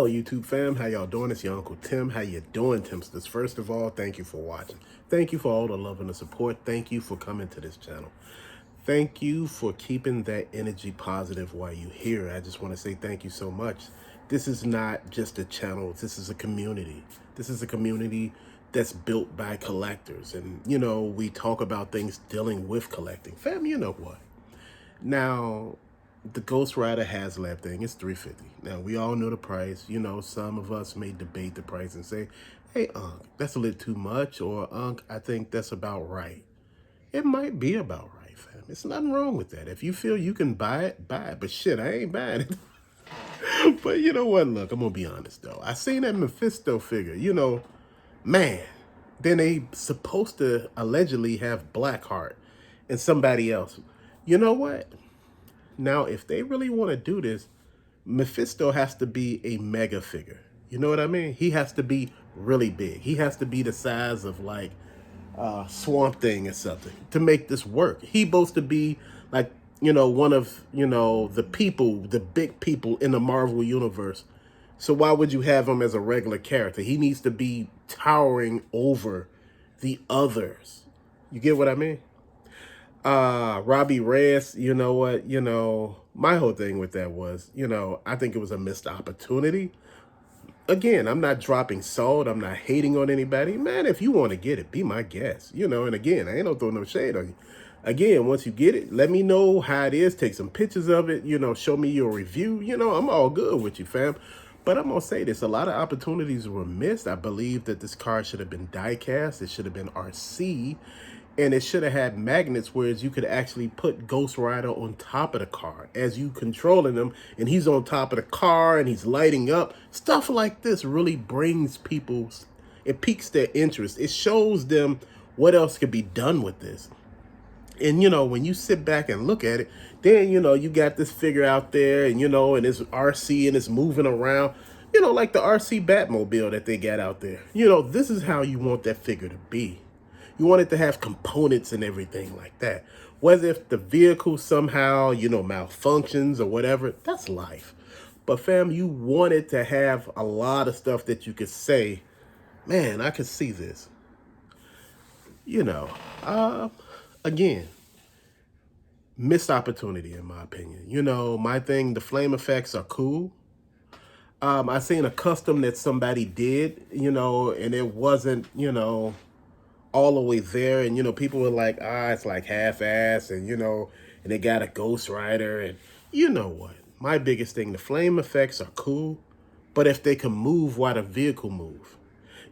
Hello YouTube fam, how y'all doing? It's your Uncle Tim. How you doing, Timsters? First of all, thank you for watching. Thank you for all the love and the support. Thank you for coming to this channel. Thank you for keeping that energy positive while you're here. I just want to say thank you so much. This is not just a channel. This is a community. This is a community that's built by collectors. And, we talk about things dealing with collecting. Fam, you know what? Now, the Ghost Rider HasLab thing is $350. Now, we all know the price. Some of us may debate the price and say, hey, Unc, that's a little too much, or Unc, I think that's about right. It might be about right, fam. It's nothing wrong with that. If you feel you can buy it, buy it. But shit, I ain't buying it. But you know what? Look, I'm going to be honest, though. I seen that Mephisto figure, man. Then they supposed to allegedly have Blackheart and somebody else. You know what? Now, if they really want to do this, Mephisto has to be a mega figure. You know what I mean? He has to be really big. He has to be the size of like Swamp Thing or something to make this work. He supposed to be like, one of, the people, the big people in the Marvel universe. So why would you have him as a regular character? He needs to be towering over the others. You get what I mean? Robbie Reyes, you know what, my whole thing with that was, I think it was a missed opportunity. Again, I'm not dropping salt. I'm not hating on anybody. Man, if you want to get it, be my guest, and again, I ain't no throw no shade on you. Again, once you get it, let me know how it is. Take some pictures of it, show me your review. I'm all good with you, fam. But I'm going to say this. A lot of opportunities were missed. I believe that this card should have been die cast. It should have been RC. And it should have had magnets, whereas you could actually put Ghost Rider on top of the car as you controlling him, and he's on top of the car and he's lighting up. Stuff like this really brings it piques their interest. It shows them what else could be done with this. And, when you sit back and look at it, then, you got this figure out there and, and it's RC and it's moving around, like the RC Batmobile that they got out there. This is how you want that figure to be. You want it to have components and everything like that. Whether if the vehicle somehow, malfunctions or whatever, that's life. But fam, you want it to have a lot of stuff that you could say, man, I could see this. Again, missed opportunity in my opinion. My thing, the flame effects are cool. I seen a custom that somebody did, and it wasn't, all the way there, and people were like, it's like half-ass, and and they got a Ghost Rider, and you know what? My biggest thing, the flame effects are cool, but if they can move while the vehicle move,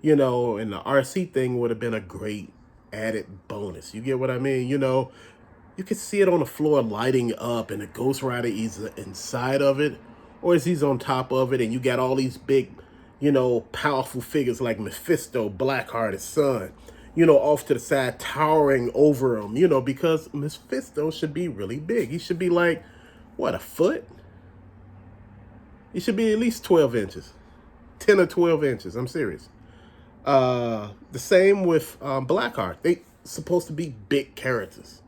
and the RC thing would have been a great added bonus. You get what I mean? You could see it on the floor lighting up, and the Ghost Rider is inside of it, or is he's on top of it, and you got all these big, powerful figures like Mephisto, Blackheart, his son, off to the side, towering over him, because Mephisto should be really big. He should be like, what, a foot? He should be at least 12 inches. 10 or 12 inches, I'm serious. The same with Blackheart. They supposed to be big characters.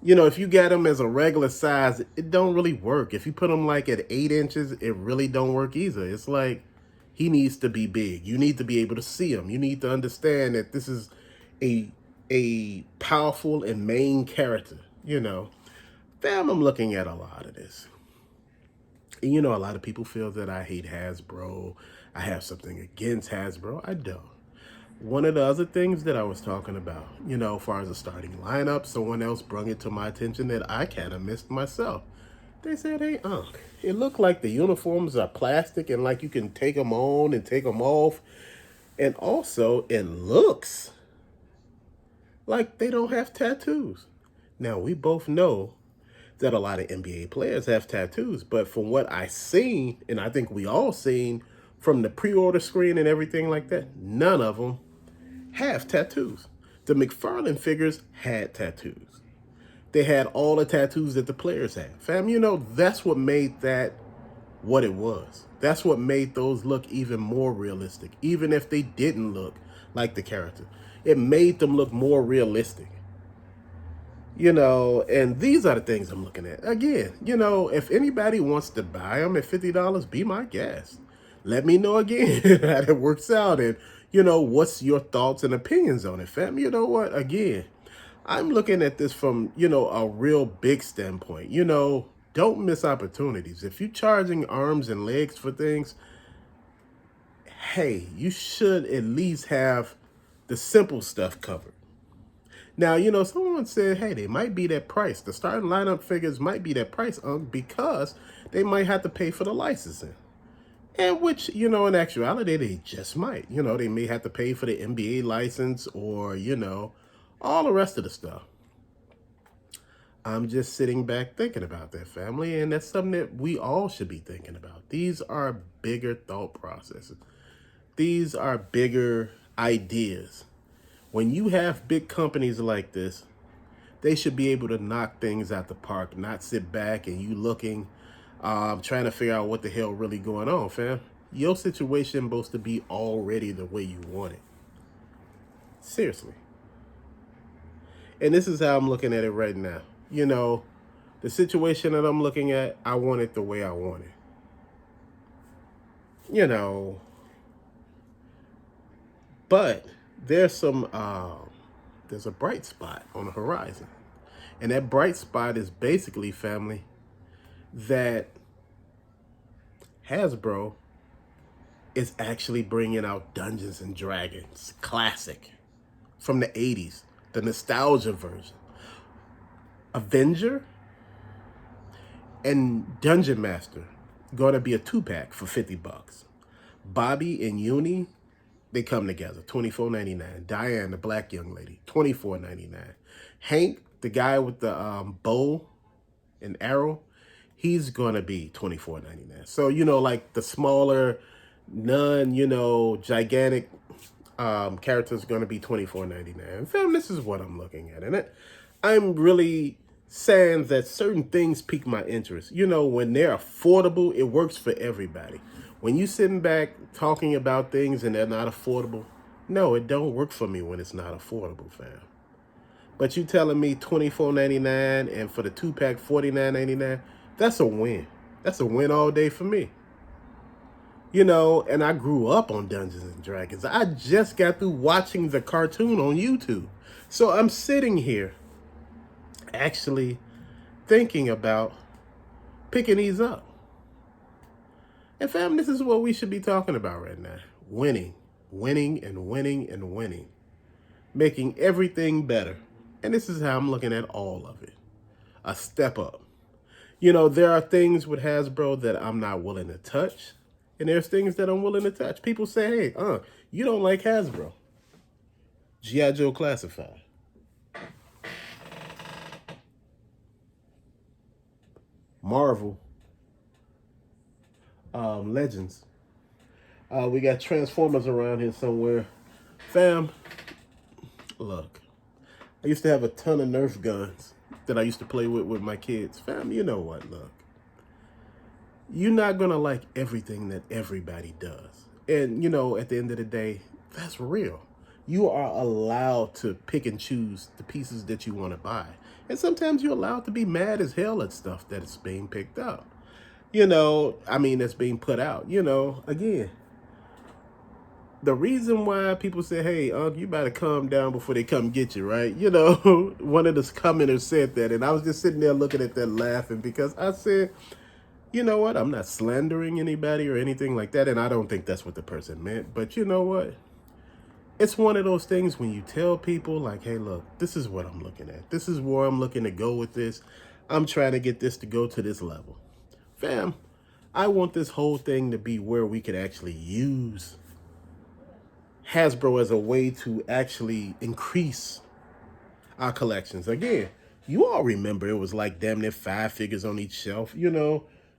If you got them as a regular size, it don't really work. If you put them like at 8 inches, it really don't work either. It's like, he needs to be big. You need to be able to see him. You need to understand that this is a powerful and main character, Fam, I'm looking at a lot of this. And, a lot of people feel that I hate Hasbro. I have something against Hasbro. I don't. One of the other things that I was talking about, as far as the starting lineup, someone else brought it to my attention that I kind of missed myself. They said, hey, Unc, it looked like the uniforms are plastic and like you can take them on and take them off. And also, it looks like they don't have tattoos. Now, we both know that a lot of NBA players have tattoos, but from what I seen, and I think we all seen from the pre-order screen and everything like that, none of them have tattoos. The McFarlane figures had tattoos. They had all the tattoos that the players had. Fam, that's what made that what it was. That's what made those look even more realistic, even if they didn't look like the character. It made them look more realistic. And these are the things I'm looking at. Again, if anybody wants to buy them at $50, be my guest. Let me know again how that works out, and what's your thoughts and opinions on it, fam. You know what? Again, I'm looking at this from a real big standpoint. Don't miss opportunities. If you're charging arms and legs for things, hey, you should at least have the simple stuff covered. Now, someone said, hey, they might be that price. The starting lineup figures might be that price, because they might have to pay for the licensing. And which, in actuality, they just might. They may have to pay for the NBA license or, all the rest of the stuff. I'm just sitting back thinking about that, family, and that's something that we all should be thinking about. These are bigger thought processes. These are bigger ideas. When you have big companies like this, they should be able to knock things out the park, not sit back and you looking, trying to figure out what the hell really going on, fam. Your situation supposed to be already the way you want it. Seriously. And this is how I'm looking at it right now. The situation that I'm looking at, I want it the way I want it. But there's there's a bright spot on the horizon. And that bright spot is basically, family, that Hasbro is actually bringing out Dungeons and Dragons Classic from the 80s, the nostalgia version. Avenger and Dungeon Master going to be a 2-pack for $50. Bobby and Uni, they come together, $24.99. Diane, the black young lady, $24.99. Hank, the guy with the bow and arrow, he's going to be $24.99. So, like the smaller, gigantic characters going to be $24.99. Fam, this is what I'm looking at. And I'm really saying that certain things pique my interest. When they're affordable, it works for everybody. When you sitting back talking about things and they're not affordable, no, it don't work for me when it's not affordable, fam. But you telling me $24.99 and for the 2-pack $49.99, that's a win. That's a win all day for me. And I grew up on Dungeons and Dragons. I just got through watching the cartoon on YouTube. So I'm sitting here actually thinking about picking these up. And fam, this is what we should be talking about right now. Winning, winning, and winning, and winning. Making everything better. And this is how I'm looking at all of it. A step up. There are things with Hasbro that I'm not willing to touch. And there's things that I'm willing to touch. People say, hey, you don't like Hasbro. G.I. Joe Classified. Marvel. Legends. We got Transformers around here somewhere. Fam, look. I used to have a ton of Nerf guns that I used to play with my kids. Fam, you know what? Look. You're not going to like everything that everybody does. And, at the end of the day, that's real. You are allowed to pick and choose the pieces that you want to buy. And sometimes you're allowed to be mad as hell at stuff that is being picked up. That's being put out. Again, the reason why people say, hey, you better calm down before they come get you, right? One of the commenters said that. And I was just sitting there looking at that laughing because I said, you know what? I'm not slandering anybody or anything like that. And I don't think that's what the person meant. But you know what? It's one of those things when you tell people like, hey, look, this is what I'm looking at. This is where I'm looking to go with this. I'm trying to get this to go to this level. Fam, I want this whole thing to be where we could actually use Hasbro as a way to actually increase our collections. Again, you all remember it was like damn near 5 figures on each shelf.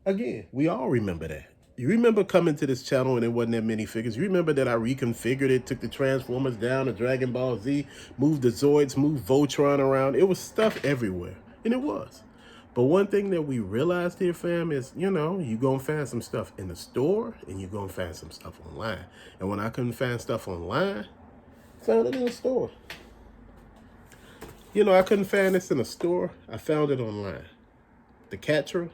Again, we all remember that. You remember coming to this channel and it wasn't that many figures. You remember that I reconfigured it, took the Transformers down, the Dragon Ball Z, moved the Zoids, moved Voltron around. It was stuff everywhere, and it was. But one thing that we realized here, fam, is, you're going to find some stuff in the store and you're going to find some stuff online. And when I couldn't find stuff online, I found it in the store. I couldn't find this in the store. I found it online. The Catra.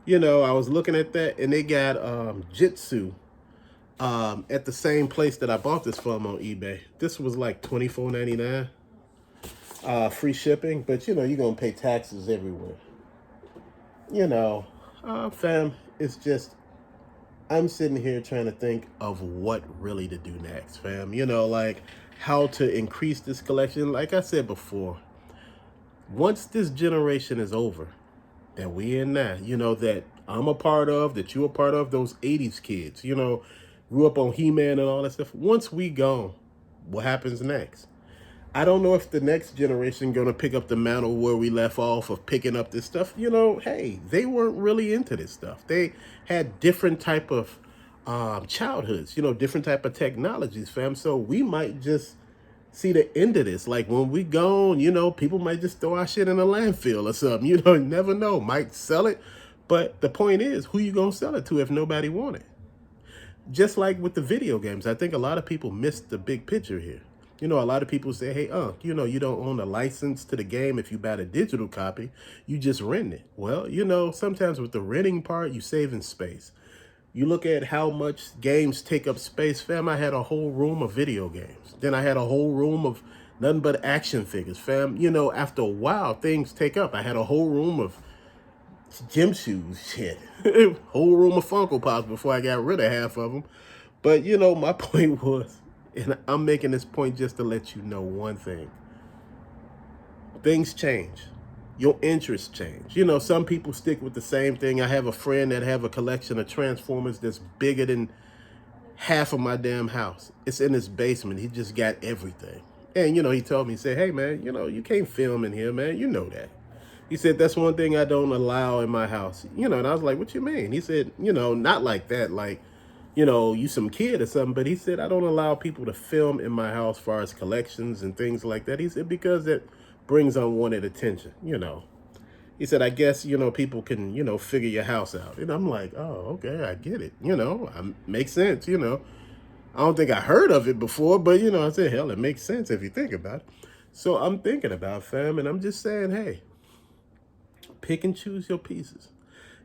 I was looking at that and they got Jitsu at the same place that I bought this from on eBay. This was like $24.99, free shipping, but you know, you're going to pay taxes everywhere. You know, fam, it's just, I'm sitting here trying to think of what really to do next, fam. You know, like how to increase this collection. Like I said before, once this generation is over, that we in now, you know, that I'm a part of, that you're a part of, those 80s kids, you know, grew up on He-Man and all that stuff. Once we gone, what happens next? I don't know if the next generation going to pick up the mantle where we left off of picking up this stuff. You know, hey, they weren't really into this stuff. They had different type of childhoods, you know, different type of technologies, fam. So we might just see the end of this. Like when we gone, you know, people might just throw our shit in a landfill or something. You know, you never know. Might sell it. But the point is, who you going to sell it to if nobody want it? Just like with the video games, I think a lot of people miss the big picture here. You know, a lot of people say, hey, you know, you don't own a license to the game if you buy a digital copy. You just rent it. Well, you know, sometimes with the renting part, you saving space. You look at how much games take up space. Fam, I had a whole room of video games. Then I had a whole room of nothing but action figures. Fam, you know, after a while, things take up. I had a whole room of gym shoes, shit. Whole room of Funko Pops before I got rid of half of them. But, you know, my point was, and I'm making this point just to let you know one thing. Things change. Your interests change. You know, some people stick with the same thing. I have a friend that have a collection of Transformers that's bigger than half of my damn house. It's in his basement. He just got everything. And, you know, he told me, he said, hey, man, you know, you can't film in here, man. You know that. He said, that's one thing I don't allow in my house. You know, and I was like, what you mean? He said, you know, not like that, like, you know, you some kid or something. But he said, I don't allow people to film in my house as far as collections and things like that. He said, because it brings unwanted attention, you know. He said, I guess, you know, people can, you know, figure your house out. And I'm like, oh, okay, I get it. You know, makes sense, you know. I don't think I heard of it before, but, you know, I said, hell, it makes sense if you think about it. So I'm thinking about, fam, and I'm just saying, hey, pick and choose your pieces.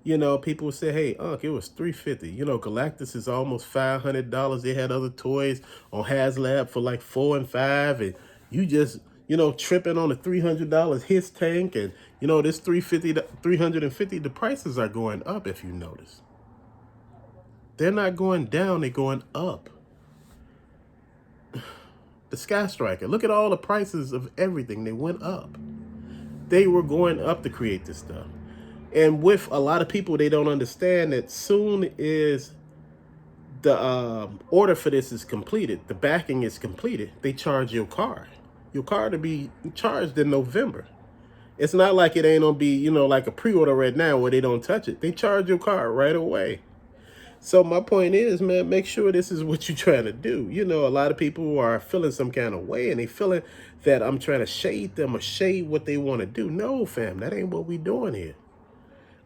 You know, people say, hey, it was $350. You know, Galactus is almost $500. They had other toys on HasLab for like $4 and $5, and you just, you know, tripping on the $300 his tank, and you know this $350. The prices are going up. If you notice, they're not going down; they're going up. The Sky Striker. Look at all the prices of everything. They went up. They were going up to create this stuff. And with a lot of people, they don't understand that soon as the order for this is completed, the backing is completed, they charge your card. Your card to be charged in November. It's not like it ain't gonna be, you know, like a pre-order right now where they don't touch it. They charge your card right away. So my point is, man, make sure this is what you're trying to do. You know, a lot of people are feeling some kind of way and they feeling that I'm trying to shade them or shade what they want to do. No, fam, that ain't what we doing here.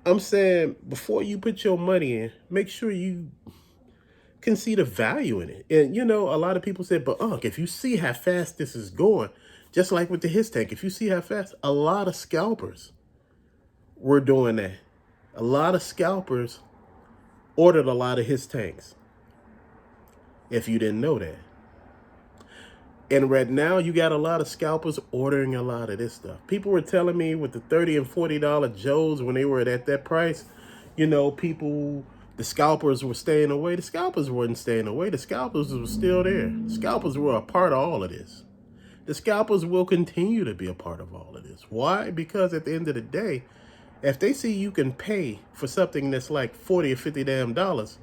I'm saying before you put your money in, make sure you can see the value in it. And, you know, a lot of people said, but if you see how fast this is going, just like with the his tank, if you see how fast, a lot of scalpers were doing that. A lot of scalpers ordered a lot of his tanks, if you didn't know that. And right now, you got a lot of scalpers ordering a lot of this stuff. People were telling me with the $30 and $40 Joes when they were at that price, you know, the scalpers were staying away. The scalpers weren't staying away. The scalpers were still there. The scalpers were a part of all of this. The scalpers will continue to be a part of all of this. Why? Because at the end of the day, if they see you can pay for something that's like 40 or 50 damn dollars,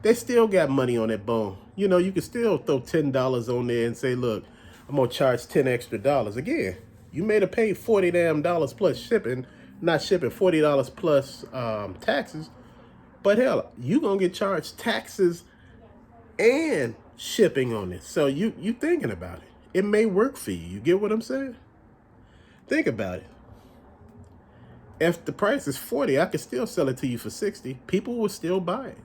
they still got money on that bone. You know, you can still throw $10 on there and say, look, I'm going to charge 10 extra dollars. Again, you may have paid 40 damn dollars plus shipping, not shipping, $40 plus taxes. But hell, you going to get charged taxes and shipping on this. So you thinking about it. It may work for you. You get what I'm saying? Think about it. If the price is 40, I could still sell it to you for 60. People will still buy it.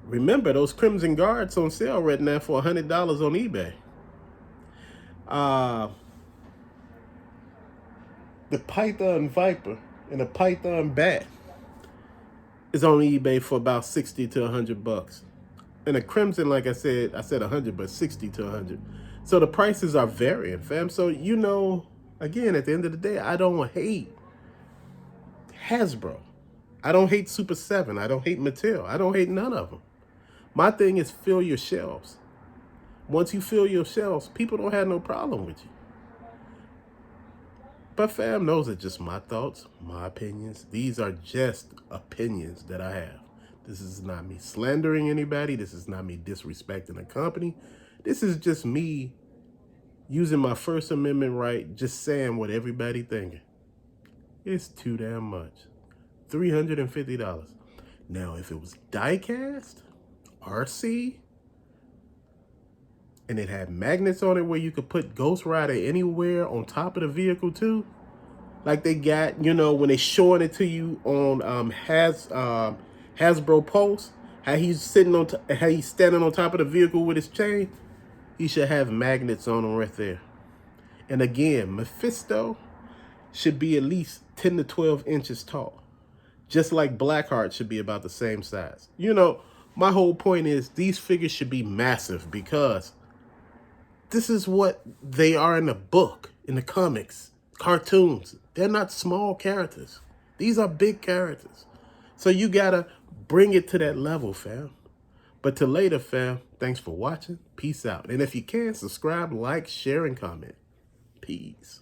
Remember, those Crimson Guards on sale right now for $100 on eBay. The Python Viper and the Python Bat is on eBay for about 60 to 100 bucks. And the Crimson, like I said 100, but 60 to 100. So the prices are varying, fam. So, you know, again, at the end of the day, I don't hate Hasbro. I don't hate Super 7. I don't hate Mattel. I don't hate none of them. My thing is fill your shelves. Once you fill your shelves, people don't have no problem with you. But fam, those are just my thoughts, my opinions. These are just opinions that I have. This is not me slandering anybody. This is not me disrespecting a company. This is just me using my First Amendment right, just saying what everybody thinking. It's too damn much. $350. Now, if it was die-cast, RC, and it had magnets on it where you could put Ghost Rider anywhere on top of the vehicle too, like they got, you know, when they showing it to you on Hasbro Pulse, how he's sitting on, how he's standing on top of the vehicle with his chain, he should have magnets on him right there. And again, Mephisto should be at least 10 to 12 inches tall. Just like Blackheart should be about the same size. You know, my whole point is these figures should be massive because this is what they are in the book, in the comics, cartoons. They're not small characters. These are big characters. So you gotta bring it to that level, fam. But till later, fam, thanks for watching. Peace out. And if you can, subscribe, like, share, and comment. Peace.